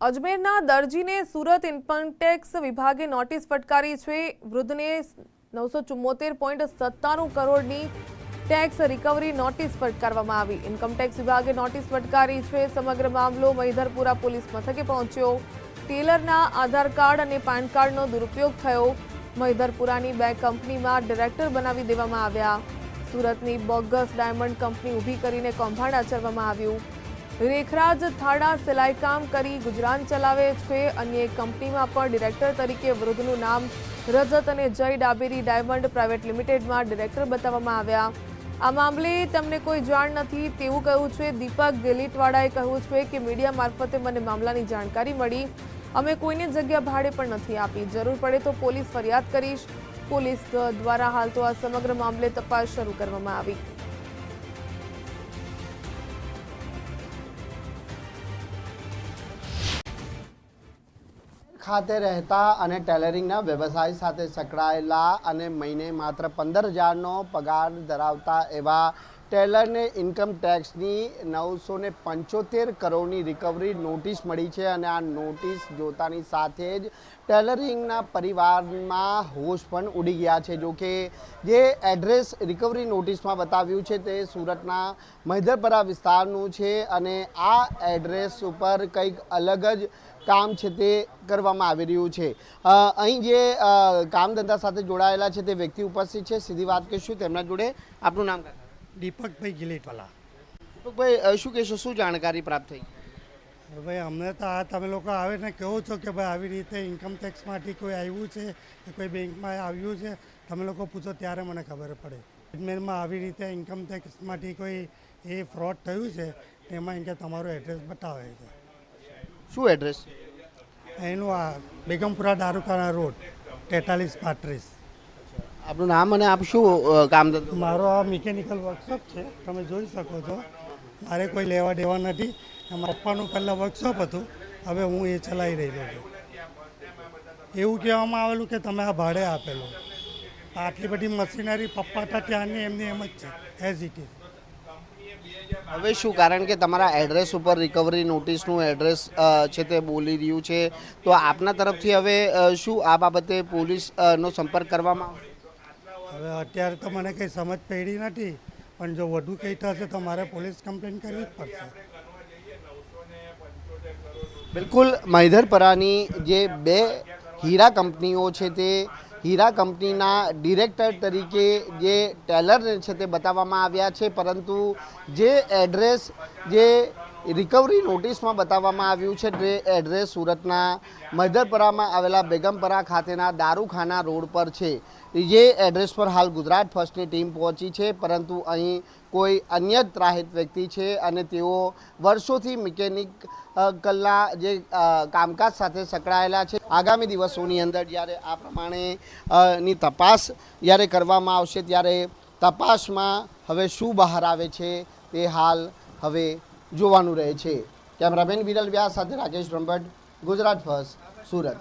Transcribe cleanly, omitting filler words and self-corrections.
અજમેરના દરજીને Surat income tax વિભાગે notice ફટકારી છે। વૃદ્ધને 974.97 કરોડની ટેક્સ રિકવરી નોટિસ ફટકારવામાં આવી। ઇન્કમટેક્સ વિભાગે નોટિસ ફટકારી છે। સમગ્ર મામલો મહિધરપુરા પોલીસ મથકે પહોંચ્યો। ટેલરના આધાર કાર્ડ અને પાન કાર્ડનો દુરુપયોગ થયો। મહિધરપુરાની બે કંપનીમાં ડિરેક્ટર બનાવી દેવામાં આવ્યા। સુરતની બોગસ ડાયમંડ કંપની ઊભી કરીને કૌભાંડ આચરવામાં આવ્યું। રેખરાજ થાડા સિલાઈ કામ કરી ગુજરાન ચલાવે છે। અન્ય એક કંપનીમાં પણ ડિરેક્ટર તરીકે વૃદ્ધનું નામ રજત અને જય ડાબેરી ડાયમંડ પ્રાઇવેટ લિમિટેડમાં ડિરેક્ટર બતાવવામાં આવ્યા। આ મામલે તેમને કોઈ જાણ નથી તેવું કહ્યું છે। દીપક ગેલીટવાડાએ કહ્યું છે કે મીડિયા મારફતે મને મામલાની જાણકારી મળી। અમે કોઈને જગ્યા ભાડે પણ નથી આપી। જરૂર પડે તો પોલીસ ફરિયાદ કરીશ। પોલીસ દ્વારા હાલ તો આ સમગ્ર મામલે તપાસ શરૂ કરવામાં આવી। ખાતે રહેતા અને ટેલરિંગના વ્યવસાય સાથે સંકળાયેલા અને મહિને માત્ર 15,000નો પગાર ધરાવતા એવા ટેલરને ઇન્કમ ટેક્સની 975 કરોડની રિકવરી નોટિસ મળી છે અને આ નોટિસ જોતાની સાથે જ ટેલરિંગના પરિવારમાં હોશ પણ ઉડી ગયા છે। જો કે જે એડ્રેસ રિકવરી નોટિસમાં બતાવ્યું છે તે સુરતના મહિધરપરા વિસ્તારનું છે અને આ એડ્રેસ ઉપર કંઈક અલગ જ કામ છે તે કરવામાં આવી રહ્યું છે। અહીં જે કામ ધંધા સાથે જોડાયેલા છે તે વ્યક્તિ ઉપસ્થિત છે। સીધી વાત કરીશું તેમના જોડે। આપનું નામ? દીપકભાઈ ગિલેટવાલા। દીપકભાઈ, શું કહેશો, શું જાણકારી પ્રાપ્ત થઈ? ભાઈ અમને તો આ તમે લોકો આવે ને કહો છો કે ભાઈ આવી રીતે ઇન્કમટેક્સમાંથી કોઈ આવ્યું છે કે કોઈ બેંકમાં આવ્યું છે, તમે લોકો પૂછો ત્યારે મને ખબર પડે। અજમેરમાં આવી રીતે ઇન્કમટેક્સમાંથી કોઈ એ ફ્રોડ થયું છે તેમાં કે તમારું એડ્રેસ બતાવે છે। શું એડ્રેસ? એનું આ બેગમપુરા દારૂખાના રોડ 4335। આપનું નામ અને આપ શું કામ ધંધો? મારો આ મિકેનિકલ વર્કશોપ છે, તમે જોઈ શકો છો। મારે કોઈ લેવા દેવા નથી। મારા પપ્પાનું પહેલાં વર્કશોપ હતું, હવે હું એ ચલાવી રહ્યો છું। એવું કહેવામાં આવેલું કે તમે આ ભાડે આપેલું। આટલી બધી મશીનરી પપ્પા હતા ત્યાંની એમની એમ જ છે એઝ ઇટ ઇઝ। હવે શું, કારણ કે તમારા એડ્રેસ ઉપર રિકવરી નોટિસનું એડ્રેસ છે તે બોલી રહ્યું છે, તો આપના તરફથી હવે શું આ બાબતે પોલીસનો સંપર્ક કરવામાં આવશે? હવે અત્યારે તો મને કંઈ સમજ પડી નથી, પણ જો વધુ કંઈ થશે તો મારે પોલીસ કમ્પ્લેન કરવી જ પડશે। બિલકુલ, મહિધરપરાની જે બે હીરા કંપનીઓ છે તે હીરા કંપનીના ડિરેક્ટર તરીકે જે ટેલરને છે તે બતાવવામાં આવ્યા છે, પરંતુ જે એડ્રેસ જે રિકવરી નોટિસમાં બતાવવામાં આવ્યું છે તે એડ્રેસ સુરતના મહિધરપરામાં આવેલા બેગમપરા ખાતેના દારૂખાના રોડ પર છે। જે એડ્રેસ પર હાલ ગુજરાત ફર્સ્ટની ટીમ પહોંચી છે, પરંતુ અહીં કોઈ અન્ય ત્રાહિત વ્યક્તિ છે અને તેઓ વર્ષોથી મિકેનિકલના જે કામકાજ સાથે સંકળાયેલા છે। આગામી દિવસોની અંદર જ્યારે આ પ્રમાણેની તપાસ જ્યારે કરવામાં આવશે ત્યારે તપાસમાં હવે શું બહાર આવે છે તે હાલ હવે જોવાનું રહે છે। કેમેરામેન વિરલ વ્યાસ સાથે રાકેશ બ્રહ્મભટ્ટ, ગુજરાત ફર્સ્ટ, સુરત।